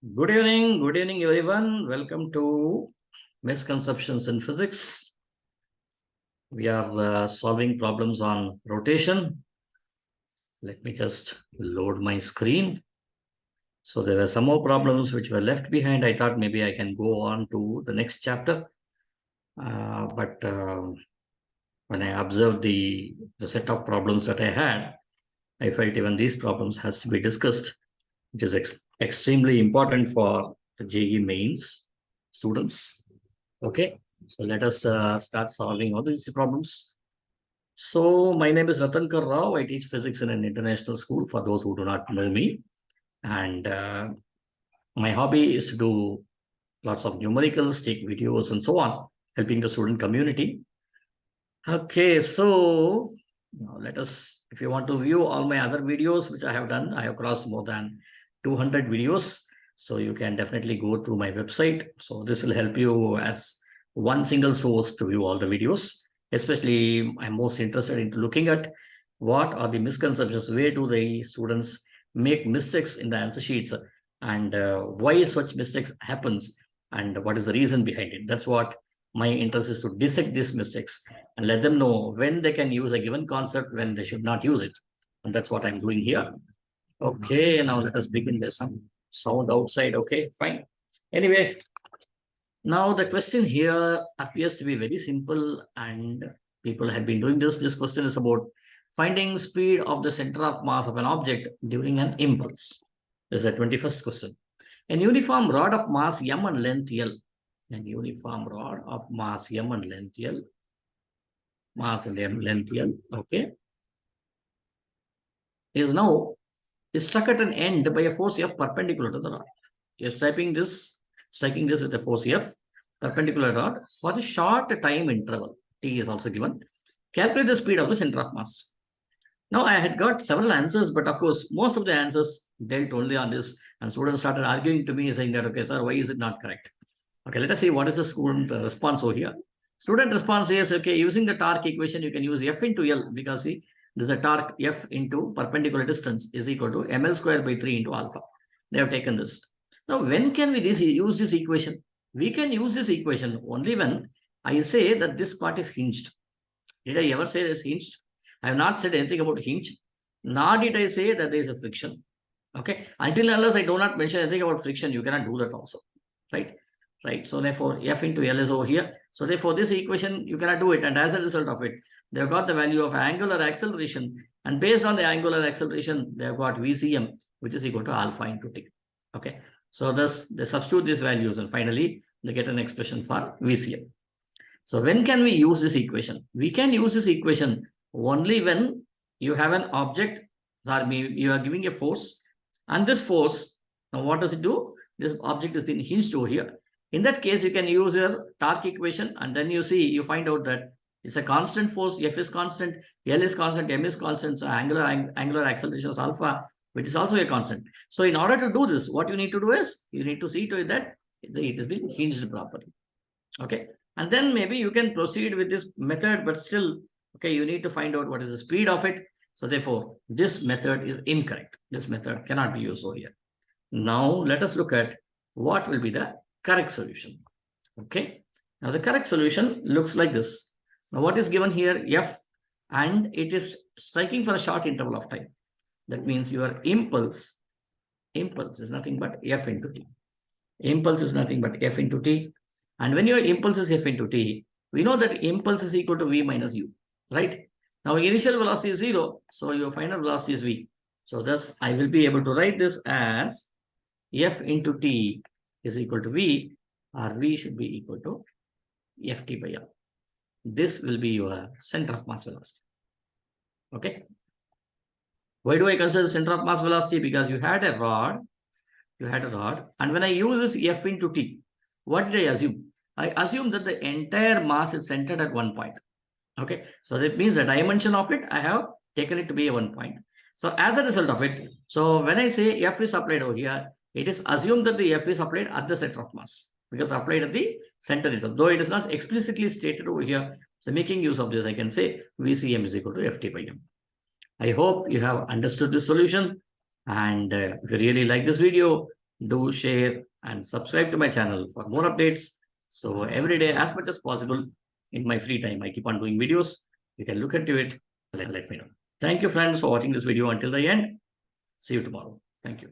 Good evening, everyone. Welcome to Misconceptions in Physics. We are solving problems on rotation. Let me just load my screen. So there were some more problems which were left behind. I thought maybe I can go on to the next chapter. But when I observed the set of problems that I had, I felt even these problems has to be discussed, which is extremely important for the JEE mains students. Okay, so let us start solving all these problems. So my name is Ratankar Rao. I teach physics in an international school for those who do not know me. And my hobby is to do lots of numericals, take videos and so on, helping the student community. Okay, so now let us, if you want to view all my other videos, which I have done, I have crossed more than 200 videos. So you can definitely go to my website. So this will help you as one single source to view all the videos. Especially, I'm most interested in looking at what are the misconceptions, where do the students make mistakes in the answer sheets, and why such mistakes happens, and what is the reason behind it. That's what my interest is, to dissect these mistakes and let them know when they can use a given concept, when they should not use it. And that's what I'm doing here. Okay, now let us begin. There's some sound outside. Okay, fine. Anyway, now the question here appears to be very simple, and people have been doing this. This question is about finding speed of the center of mass of an object during an impulse. This is the 21st question. An uniform rod of mass m and length L, an uniform rod of mass m and length L, length L, okay, is now struck at an end by a force F perpendicular to the rod. You're striking this with a force F perpendicular rod for a short time interval. T is also given. Calculate the speed of the center of mass. Now I had got several answers, but of course, most of the answers dealt only on this, and students started arguing to me saying that, okay, sir, why is it not correct? Okay, let us see what is the student response over here. Student response is, okay, using the torque equation, you can use F into L, because see, this is a torque F into perpendicular distance is equal to ml square by 3 into alpha. They have taken this. Now, when can we use this equation? We can use this equation only when I say that this part is hinged. Did I ever say it's hinged? I have not said anything about hinge, nor did I say that there is a friction. Okay, until unless I do not mention anything about friction, you cannot do that also, right? Right. So therefore, F into L is over here. So therefore, this equation, you cannot do it. And as a result of it, they've got the value of angular acceleration. And based on the angular acceleration, they've got VCM, which is equal to alpha into T. Okay. So thus, they substitute these values, and finally, they get an expression for VCM. So when can we use this equation? We can use this equation only when you have an object, or you are giving a force, and this force, now what does it do? This object has been hinged over here. In that case, you can use your torque equation, and then you find out that it's a constant force. F is constant, L is constant, M is constant. So angular acceleration is alpha, which is also a constant. So in order to do this, what you need to do is you need to see to it that it has been hinged properly. Okay, and then maybe you can proceed with this method, but still, okay, you need to find out what is the speed of it. So therefore, this method is incorrect. This method cannot be used over here. Now let us look at what will be the correct solution. Okay, now the correct solution looks like this. Now what is given here? F, and it is striking for a short interval of time. That means your impulse is nothing but F into T. Impulse is nothing but F into T. And when your impulse is F into T, we know that impulse is equal to V minus U, right? Now initial velocity is 0, so your final velocity is V. So thus I will be able to write this as F into T is equal to V, or V should be equal to Ft by L. This will be your center of mass velocity. Okay. Why do I consider the center of mass velocity? Because you had a rod, and when I use this F into T, what did I assume? I assume that the entire mass is centered at one point. Okay, so that means the dimension of it, I have taken it to be a 1 point. So as a result of it, so when I say F is applied over here, it is assumed that the F is applied at the center of mass, because applied at the center itself, though it is not explicitly stated over here. So making use of this, I can say VCM is equal to Ft by M. I hope you have understood this solution. And if you really like this video, Do share and subscribe to my channel for more updates. So every day, as much as possible, in my free time, I keep on doing videos. You can look into it and let me know. Thank you, friends, for watching this video until the end. See you tomorrow. Thank you.